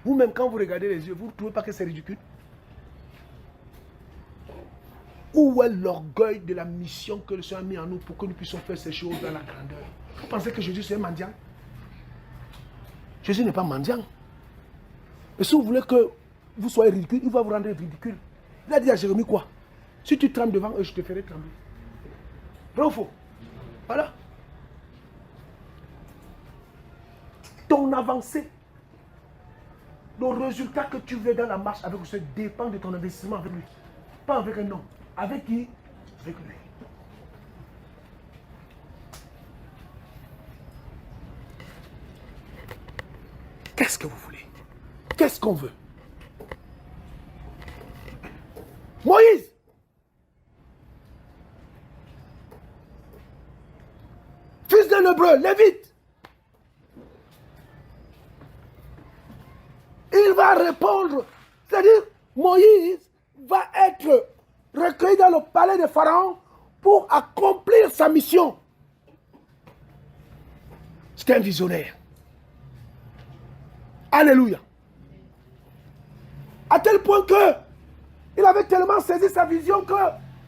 Vous-même, quand vous regardez les yeux, vous ne trouvez pas que c'est ridicule? Où est l'orgueil de la mission que le Seigneur a mis en nous pour que nous puissions faire ces choses dans la grandeur? Vous pensez que Jésus c'est un mendiant? Jésus n'est pas mendiant. Et si vous voulez que vous soyez ridicule, il va vous rendre ridicule. Il a dit à Jérémie quoi? Si tu trembles devant eux, je te ferai trembler. Vrai ou faux? Voilà. Ton avancée, le résultat que tu veux dans la marche avec lui, dépend de ton investissement avec lui. Pas avec un homme. Avec qui? Avec lui. Qu'est-ce que vous voulez? Qu'est-ce qu'on veut? Moïse! Fils d'un hébreu, lévite! Il va répondre. C'est-à-dire, Moïse va être recueilli dans le palais de Pharaon pour accomplir sa mission. C'était un visionnaire. Alléluia. À tel point que il avait tellement saisi sa vision que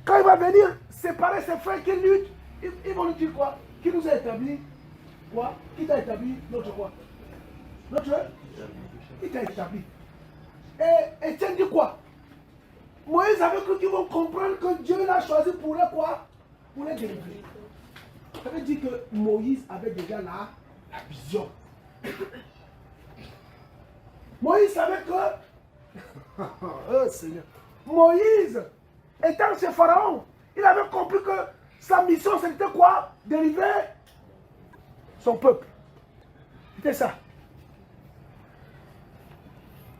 quand il va venir séparer ses frères qui luttent, ils vont lui dire quoi? Qui nous a établi? Quoi? Qui t'a établi? Notre quoi? Notre? Qui t'a établi? Et Étienne dit quoi? Moïse avait cru qu'ils vont comprendre que Dieu l'a choisi pour les quoi? Pour les délivrer. Ça veut dire que Moïse avait déjà la vision. Moïse savait que oh Seigneur, Moïse étant chez Pharaon, il avait compris que sa mission c'était quoi? Délivrer son peuple. C'était ça.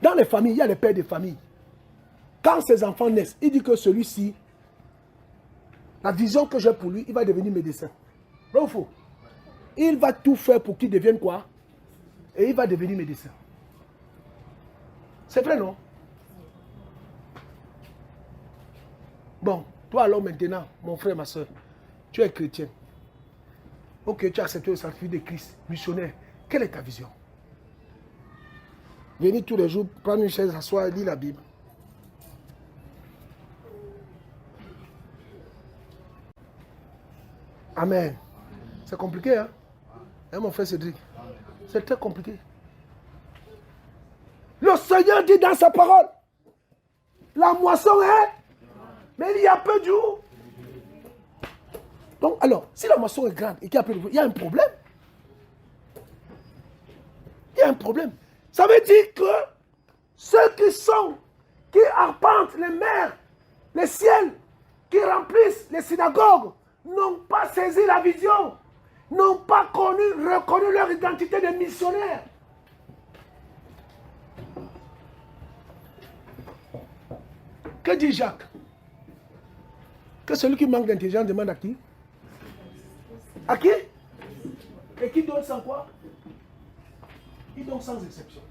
Dans les familles, il y a les pères de famille. Quand ses enfants naissent, il dit que celui-ci, la vision que j'ai pour lui, il va devenir médecin. Vrai ou faux? Il va tout faire pour qu'il devienne quoi? Et il va devenir médecin. C'est vrai, non? Bon, toi alors maintenant, mon frère, ma soeur, tu es chrétien. Ok, tu as accepté le sacrifice de Christ, missionnaire. Quelle est ta vision? Venir tous les jours, prendre une chaise, s'asseoir et lire la Bible. Amen. C'est compliqué, hein? Hein, mon frère Cédric? C'est très compliqué. Le Seigneur dit dans sa parole, la moisson est, mais il y a peu d'eau. Donc, alors, si la moisson est grande et qu'il y a peu d'eau, il y a un problème. Il y a un problème. Ça veut dire que ceux qui arpentent les mers, les ciels, qui remplissent les synagogues, n'ont pas saisi la vision, n'ont pas reconnu leur identité de missionnaire. Que dit Jacques? Que celui qui manque d'intelligence demande à qui? À qui? Et qui donne sans quoi? Il donne sans exception.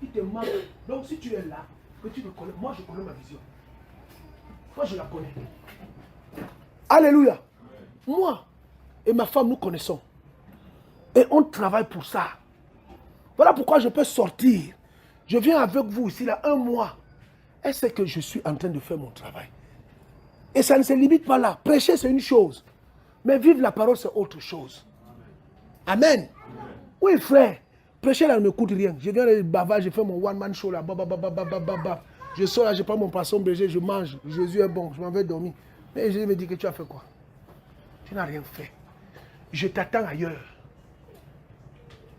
Il te manque. Donc si tu es là, que tu le connais, moi je connais ma vision. Moi je la connais. Alléluia. Moi et ma femme nous connaissons. Et on travaille pour ça. Voilà pourquoi je peux sortir. Je viens avec vous ici là 1 mois. Et c'est que je suis en train de faire mon travail. Et ça ne se limite pas là. Prêcher c'est une chose. Mais vivre la parole c'est autre chose. Amen. Oui frère. Prêcher là ne me coûte rien. Je viens de bavard, je fais mon one man show là. Je sors là, je prends mon poisson berger, je mange. Jésus est bon, je m'en vais dormir. Mais Jésus me dit que tu as fait quoi? Tu n'as rien fait. Je t'attends ailleurs.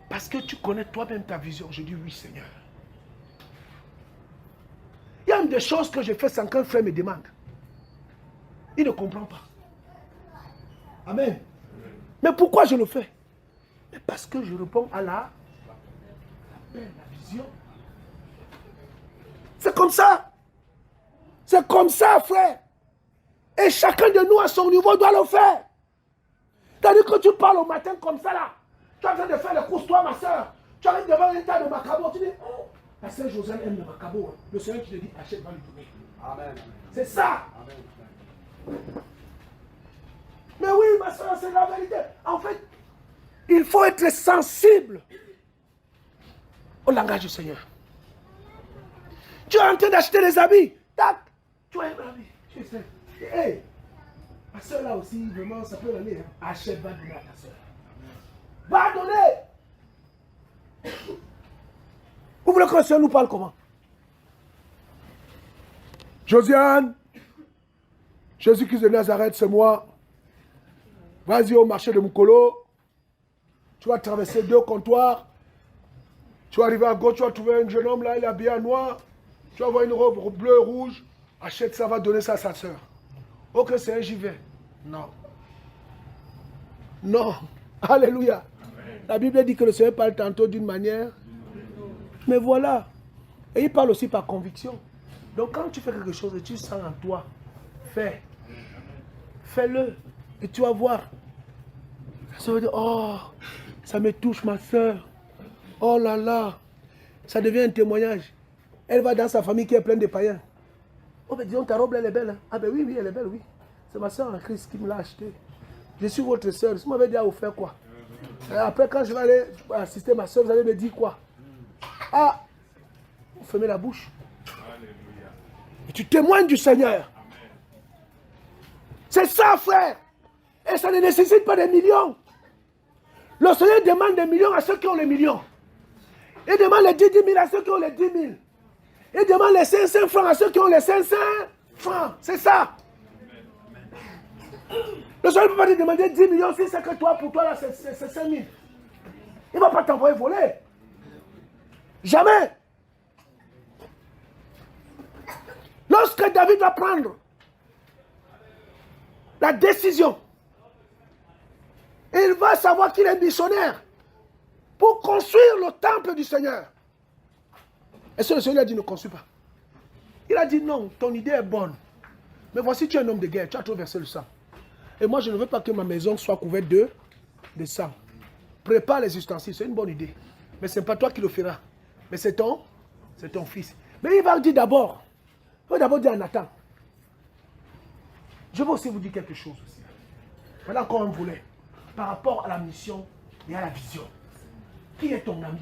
Parce que tu connais toi-même ta vision. Je dis oui Seigneur. Il y a des choses que je fais sans qu'un frère me demande. Il ne comprend pas. Amen. Mais pourquoi je le fais? Mais parce que je réponds à la vision. C'est comme ça. C'est comme ça, frère. Et chacun de nous, à son niveau, doit le faire. C'est-à-dire que tu parles au matin comme ça, là. Tu es en train de faire les courses, toi, ma soeur. Tu arrives devant un tas de macabo. Tu dis, oh, la sœur Josiane aime le macabo. Le Seigneur qui te dit, achète, va lui donner. Amen. C'est ça. Amen. Mais oui, ma soeur, c'est la vérité. En fait, il faut être sensible au langage du Seigneur. Tu es en train d'acheter des habits. Tac, tu as un habit. Tu sais, hey, ma soeur là aussi, vraiment, ça peut aller. Hein. Achète, va donner à ta soeur. Va donner. Vous voulez que le Seigneur nous parle comment? Josiane, Jésus-Christ de Nazareth, c'est moi. Vas-y au marché de Moukolo. Tu vas traverser 2 comptoirs. Tu vas arriver à gauche, tu vas trouver un jeune homme là, il est habillé en noir. Tu vas avoir une robe bleue, rouge. Achète ça, va donner ça à sa soeur. Ok, c'est un, j'y vais. Non. Non. Alléluia. Amen. La Bible dit que le Seigneur parle tantôt d'une manière. Mais voilà. Et il parle aussi par conviction. Donc quand tu fais quelque chose et tu sens en toi, fais. Fais-le. Et tu vas voir. Ça veut dire, oh, ça me touche ma soeur. Oh là là. Ça devient un témoignage. Elle va dans sa famille qui est pleine de païens. Oh, mais disons, ta robe, elle est belle. Hein? Ah, ben oui, oui, elle est belle, oui. C'est ma soeur en Christ qui me l'a acheté. Je suis votre soeur. Vous m'avez dit à vous faire quoi? Et après, quand je vais aller assister ma soeur, vous allez me dire quoi? Ah, vous fermez la bouche. Et tu témoignes du Seigneur. C'est ça, frère. Et ça ne nécessite pas des millions. Le Seigneur demande des millions à ceux qui ont les millions. Il demande les 10 000 à ceux qui ont les 10 000. Il demande les 500 francs à ceux qui ont les 500 francs. C'est ça. Le Seigneur ne peut pas te demander 10 millions si c'est que toi, pour toi, là, c'est 5 000. Il ne va pas t'envoyer voler. Jamais. Lorsque David va prendre la décision, il va savoir qu'il est missionnaire pour construire le temple du Seigneur. Est-ce que le Seigneur a dit ne construis pas? Il a dit non, ton idée est bonne. Mais voici, tu es un homme de guerre, tu as trop versé le sang. Et moi, je ne veux pas que ma maison soit couverte de sang. Prépare les ustensiles, c'est une bonne idée. Mais ce n'est pas toi qui le feras. Mais c'est ton fils. Mais il va dire d'abord, il va d'abord dire à Nathan, je veux aussi vous dire quelque chose aussi. Voilà encore un volet. Par rapport à la mission et à la vision. Qui est ton ami?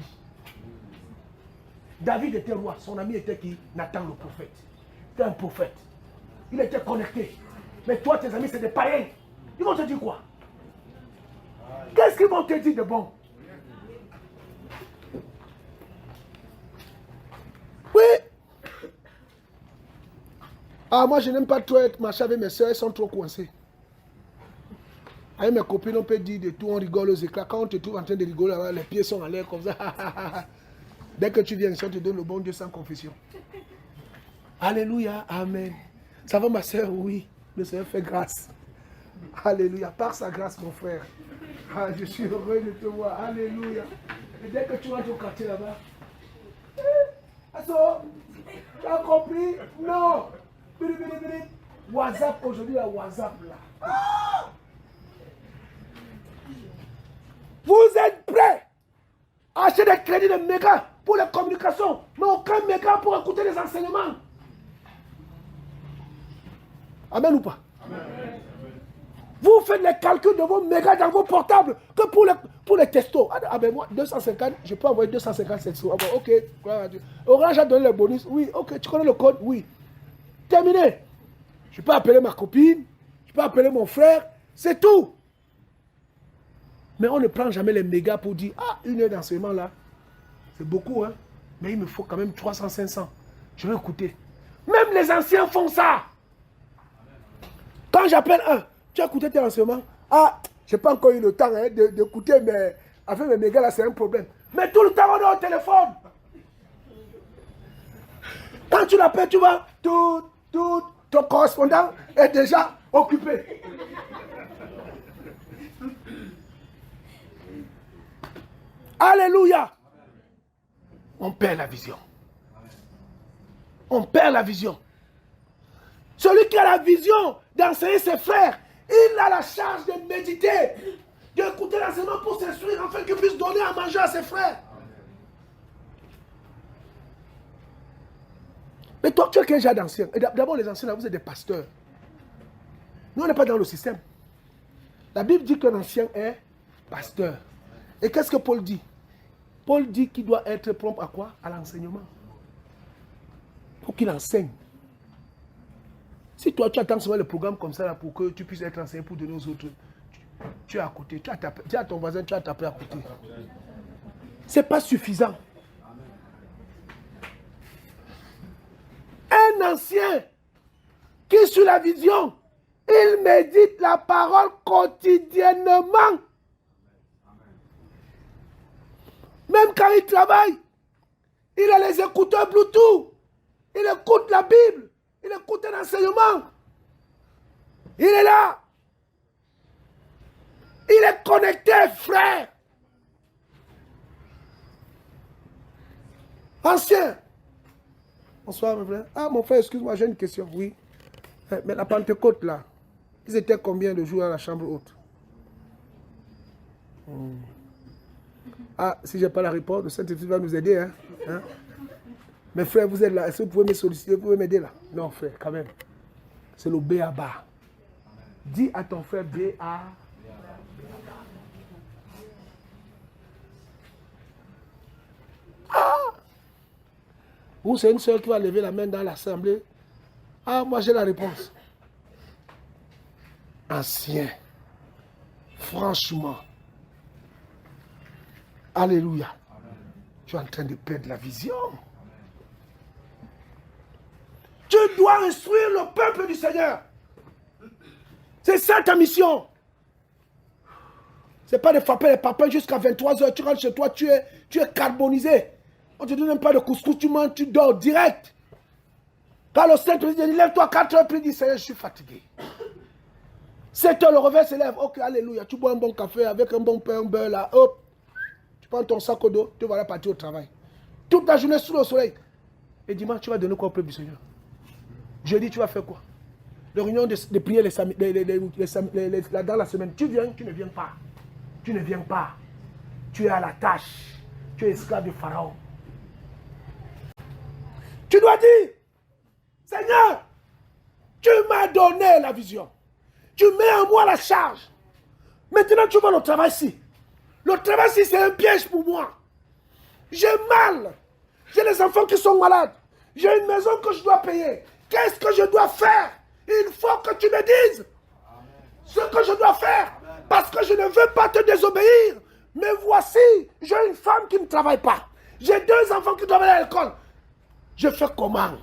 David était roi, son ami était qui? Nathan le prophète. C'était un prophète. Il était connecté. Mais toi, tes amis, c'est des païens. Ils vont te dire quoi? Qu'est-ce qu'ils vont te dire de bon? Oui. Ah, moi, je n'aime pas trop être marché avec mes soeurs, elles sont trop coincées. Avec mes copines, on peut dire de tout, on rigole aux éclats. Quand on te trouve en train de rigoler, les pieds sont en l'air comme ça. Dès que tu viens ici, on te donne le bon Dieu sans confession. Alléluia, amen. Ça va ma soeur? Oui, le Seigneur fait grâce. Alléluia, par sa grâce mon frère. Ah, je suis heureux de te voir, alléluia. Et dès que tu rentres au quartier là-bas, tu as compris? Non. WhatsApp aujourd'hui, la WhatsApp là. Ah! Vous êtes prêts à acheter des crédits de méga pour les communications, mais aucun méga pour écouter les enseignements. Amen ou pas? Amen. Vous faites les calculs de vos mégas dans vos portables que pour les testos. Ah ben moi, 250, je peux envoyer 250 cette fois. Ah ben, ok. Orange a donné le bonus. Oui, ok. Tu connais le code? Oui. Terminé. Je peux appeler ma copine. Je peux appeler mon frère. C'est tout. Mais on ne prend jamais les mégas pour dire, ah, 1 heure d'enseignement là, c'est beaucoup, hein. Mais il me faut quand même 300, 500. Je vais écouter. Même les anciens font ça. Quand j'appelle un, tu as écouté tes enseignements? Ah, je n'ai pas encore eu le temps hein, d'écouter, mais avec mes mégas là, c'est un problème. Mais tout le temps, on est au téléphone. Quand tu l'appelles, tu vois, ton correspondant est déjà occupé. Alléluia. On perd la vision. On perd la vision. Celui qui a la vision d'enseigner ses frères, il a la charge de méditer, d'écouter l'enseignement pour s'instruire, afin qu'il puisse donner à manger à ses frères. Mais toi, tu es quel genre d'ancien? D'abord, les anciens, là, vous êtes des pasteurs. Nous, on n'est pas dans le système. La Bible dit qu'un ancien est pasteur. Et qu'est-ce que Paul dit? Paul dit qu'il doit être prompt à quoi? À l'enseignement. Il faut qu'il enseigne. Si toi, tu attends souvent le programme comme ça là, pour que tu puisses être enseigné pour donner aux autres, tu es à côté. Tu as ton voisin, tu as tapé à côté. Ce n'est pas suffisant. Un ancien qui suit la vision, il médite la parole quotidiennement. Même quand il travaille, il a les écouteurs Bluetooth. Il écoute la Bible. Il écoute un enseignement. Il est là. Il est connecté, frère. Ancien. Bonsoir, mon frère. Ah, mon frère, excuse-moi, j'ai une question. Oui. Mais la Pentecôte, là, ils étaient combien de jours à la chambre haute? Ah, si je n'ai pas la réponse, le Saint-Esprit va nous aider. Hein? Mes frères, vous êtes là. Est-ce que vous pouvez me solliciter? Vous pouvez m'aider là? Non, frère, quand même. C'est le B.A.B.A. Dis à ton frère B.A. Ah! Ou c'est une soeur qui va lever la main dans l'assemblée. Ah, moi j'ai la réponse. Ancien. Franchement. Alléluia. Tu es en train de perdre la vision. Tu dois instruire le peuple du Seigneur. C'est ça ta mission. Ce n'est pas de frapper les papas jusqu'à 23h. Tu rentres chez toi, tu es carbonisé. On ne te donne même pas de couscous, tu manges, tu dors direct. Quand le Saint-Esprit dit, lève-toi à 4h, puis il dit, Seigneur, je suis fatigué. 7h, le réveil se lève. Ok, alléluia. Tu bois un bon café avec un bon pain, un beurre là. Hop. Tu prends ton sac au dos, tu vas partir au travail. Toute la journée sous le soleil. Et dimanche, tu vas donner quoi au peuple du Seigneur? Jeudi, tu vas faire quoi? Les réunions de prière dans la semaine. Tu viens, tu ne viens pas. Tu ne viens pas. Tu es à la tâche. Tu es esclave de Pharaon. Tu dois dire, Seigneur, tu m'as donné la vision. Tu mets en moi la charge. Maintenant, tu vois le travail-ci. Le travail-ci, c'est un piège pour moi. J'ai mal. J'ai les enfants qui sont malades. J'ai une maison que je dois payer. Qu'est-ce que je dois faire? Il faut que tu me dises ce que je dois faire. Parce que je ne veux pas te désobéir. Mais voici, j'ai une femme qui ne travaille pas. J'ai 2 enfants qui doivent aller à l'école. Je fais comment?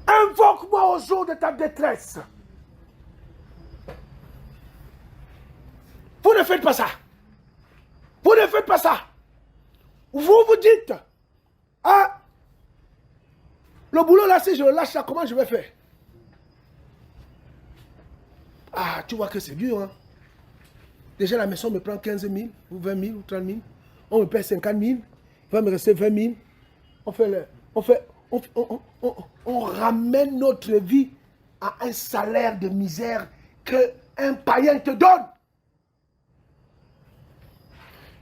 Invoque-moi au jour de ta détresse. Vous ne faites pas ça. Vous ne faites pas ça. Vous vous dites, ah, le boulot là, si je le lâche là, comment je vais faire? Ah, tu vois que c'est dur, hein? Déjà, la maison me prend 15 000, ou 20 000, ou 30 000. On me paie 50 000. Il va me rester 20 000. On ramène notre vie à un salaire de misère qu'un païen te donne.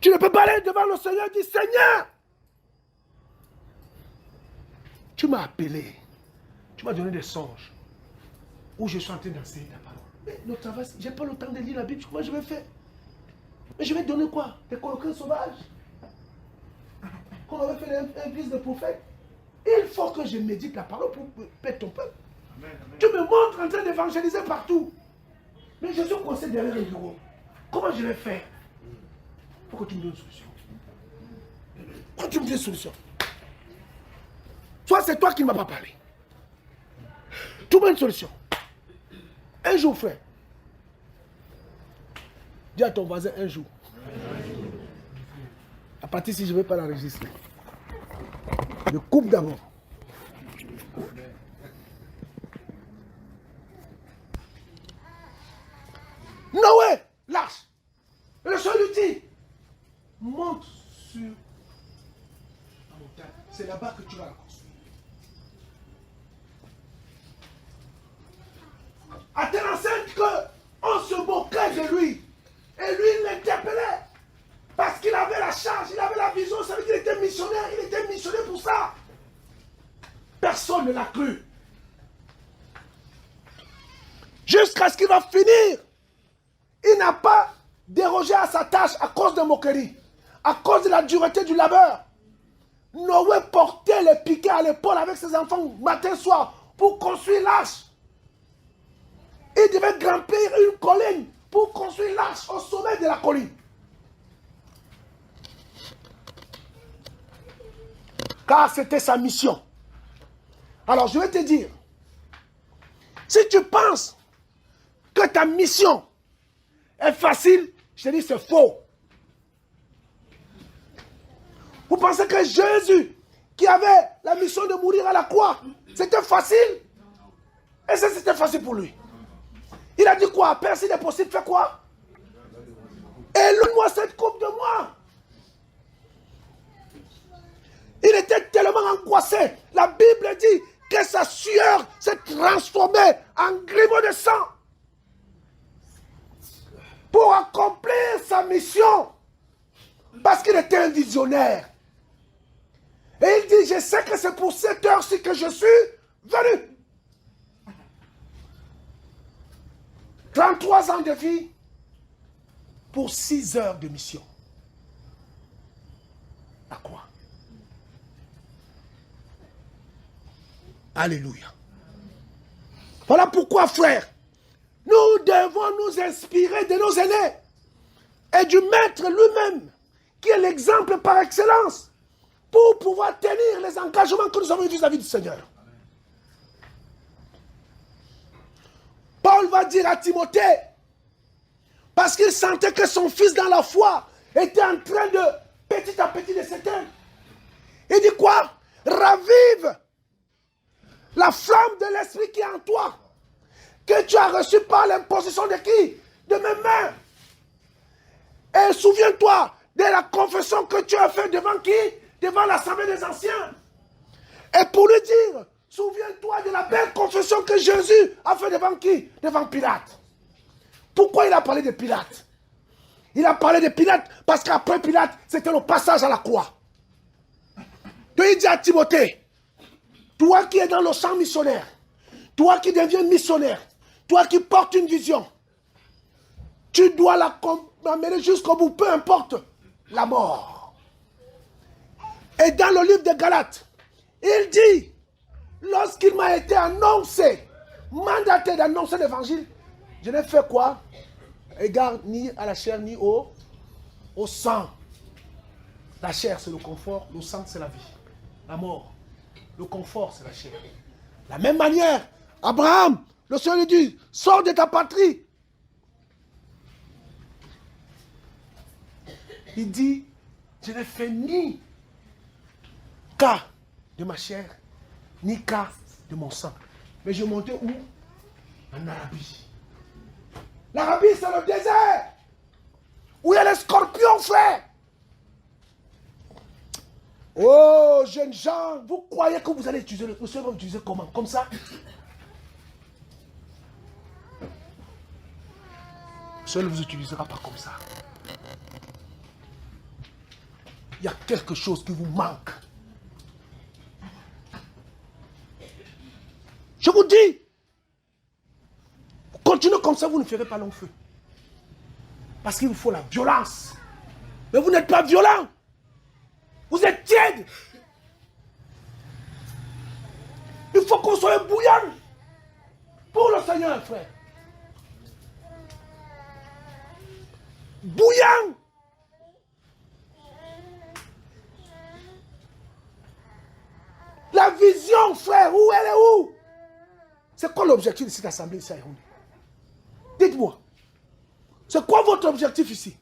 Tu ne peux pas aller devant le Seigneur et dire, Seigneur, tu m'as appelé. Tu m'as donné des songes où je suis en train d'enseigner ta parole. Mais le travail, je n'ai pas le temps de lire la Bible. Comment je vais faire? Mais je vais te donner quoi? Des colloquiens sauvages? Qu'on avait fait un fils de prophète? Il faut que je médite la parole pour perdre ton peuple. Amen, amen. Tu me montres en train d'évangéliser partout. Mais je suis coincé derrière le bureau. Comment je vais faire? Il faut que tu me donnes une solution. Pourquoi tu me dis une solution? Soit c'est toi qui ne m'as pas parlé. Trouve une solution. Un jour, frère. Dis à ton voisin un jour. À partir si je ne vais pas l'enregistrer. Je coupe d'abord. C'est là-bas que tu vas la construire. À telle enseigne qu'on se moquait de lui. Et lui, il l'interpellait. Parce qu'il avait la charge, il avait la vision, ça veut dire qu'il était missionnaire. Il était missionnaire pour ça. Personne ne l'a cru. Jusqu'à ce qu'il va finir. Il n'a pas dérogé à sa tâche à cause de moquerie. À cause de la dureté du labeur. Noé portait les piquets à l'épaule avec ses enfants matin soir pour construire l'arche. Il devait grimper une colline pour construire l'arche au sommet de la colline. Car c'était sa mission. Alors je vais te dire, si tu penses que ta mission est facile, je te dis c'est faux. Vous pensez que Jésus, qui avait la mission de mourir à la croix, c'était facile? Et ça, c'était facile pour lui. Il a dit quoi? Père, s'il est possible, fais quoi? Éloigne-moi cette coupe de moi. Il était tellement angoissé. La Bible dit que sa sueur s'est transformée en grumeaux de sang. Pour accomplir sa mission. Parce qu'il était un visionnaire. Et il dit, je sais que c'est pour cette heure-ci que je suis venu. 33 ans de vie pour 6 heures de mission. À quoi? Alléluia. Voilà pourquoi, frère, nous devons nous inspirer de nos aînés et du Maître lui-même, qui est l'exemple par excellence, pour pouvoir tenir les engagements que nous avons vis-à-vis du Seigneur. Paul va dire à Timothée, parce qu'il sentait que son fils dans la foi était en train de, petit à petit, de s'éteindre. Il dit quoi? Ravive la flamme de l'esprit qui est en toi, que tu as reçu par l'imposition de qui? De mes mains. Et souviens-toi de la confession que tu as faite devant qui? Devant l'assemblée des anciens. Et pour lui dire, souviens-toi de la belle confession que Jésus a fait devant qui? Devant Pilate. Pourquoi il a parlé de Pilate? Il a parlé de Pilate parce qu'après Pilate, c'était le passage à la croix. Donc il dit à Timothée, toi qui es dans le champ missionnaire, toi qui deviens missionnaire, toi qui portes une vision, tu dois l'amener jusqu'au bout, peu importe la mort. Et dans le livre de Galates, il dit, lorsqu'il m'a été annoncé, mandaté d'annoncer l'évangile, je n'ai fait quoi? Égard ni à la chair, ni au sang. La chair, c'est le confort, le sang, c'est la vie. La mort, le confort, c'est la chair. De la même manière, Abraham, le Seigneur lui dit, sors de ta patrie. Il dit, je n'ai fait ni cas de ma chair, ni cas de mon sang. Mais je montais où? En Arabie. L'Arabie, c'est le désert. Où il y a les scorpions, frère. Oh, jeunes gens, vous croyez que vous allez utiliser le Seigneur va utiliser comment? Comme ça? Le Seigneur ne vous utilisera pas comme ça. Il y a quelque chose qui vous manque. Je vous dis, continuez comme ça, vous ne ferez pas long feu. Parce qu'il vous faut la violence. Mais vous n'êtes pas violent. Vous êtes tiède. Il faut qu'on soit bouillant pour le Seigneur, frère. Bouillant. La vision, frère, où elle est où? C'est quoi l'objectif de cette assemblée ici à Yaoundé? Dites-moi. C'est quoi votre objectif ici?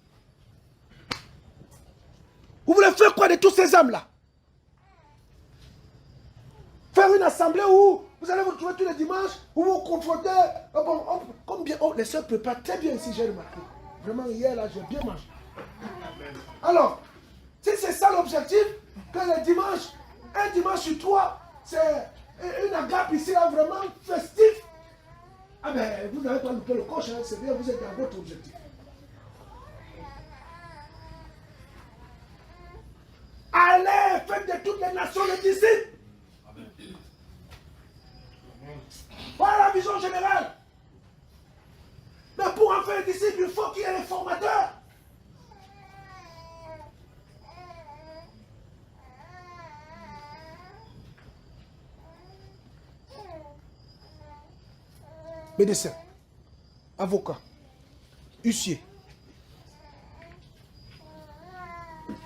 Vous voulez faire quoi de tous ces hommes-là? Faire une assemblée où vous allez vous retrouver tous les dimanches, où vous vous confrontez. Les soeurs préparent très bien ici, j'ai remarqué. Vraiment, hier, là, j'ai bien mangé. Alors, si c'est ça l'objectif, que le dimanche, Un dimanche sur 3, c'est une agape ici, là, vraiment festif. Ah ben, vous n'avez pas loupé le coche, hein, c'est bien, vous êtes dans votre objectif. Allez, faites de toutes les nations les disciples. Voilà la vision générale. Mais pour en faire des disciples, il faut qu'il y ait les formateurs. Médecin, avocat, huissier,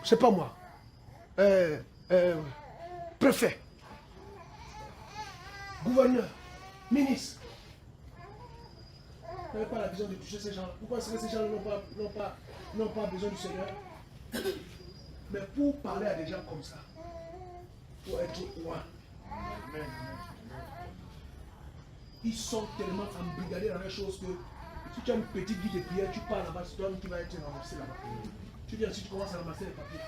je sais pas moi, préfet, gouverneur, ministre. Vous n'avez pas la vision de toucher ces gens-là. Pourquoi est-ce que ces gens n'ont pas besoin du Seigneur? Mais pour parler à des gens comme ça, il faut être loin. Ils sont tellement embrigadés dans les choses que si tu as une petite guide de prière, tu pars là-bas, c'est toi qui vas être ramassé là-bas. Tu viens si tu commences à ramasser les papiers.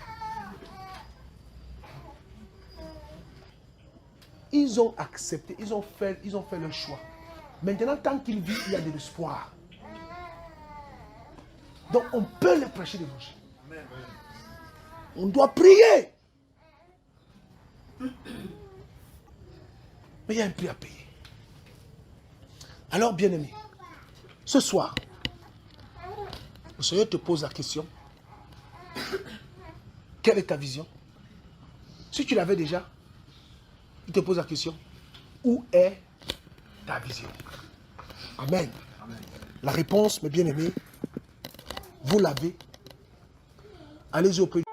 Ils ont accepté, ils ont fait leur choix. Maintenant, tant qu'ils vivent, il y a de l'espoir. Donc, on peut les prêcher l'évangile. On doit prier. Mais il y a un prix à payer. Alors, bien-aimé, ce soir, le Seigneur te pose la question. Quelle est ta vision? Si tu l'avais déjà, il te pose la question. Où est ta vision? Amen. Amen. La réponse, mes bien-aimés, vous l'avez. Allez-y auprès.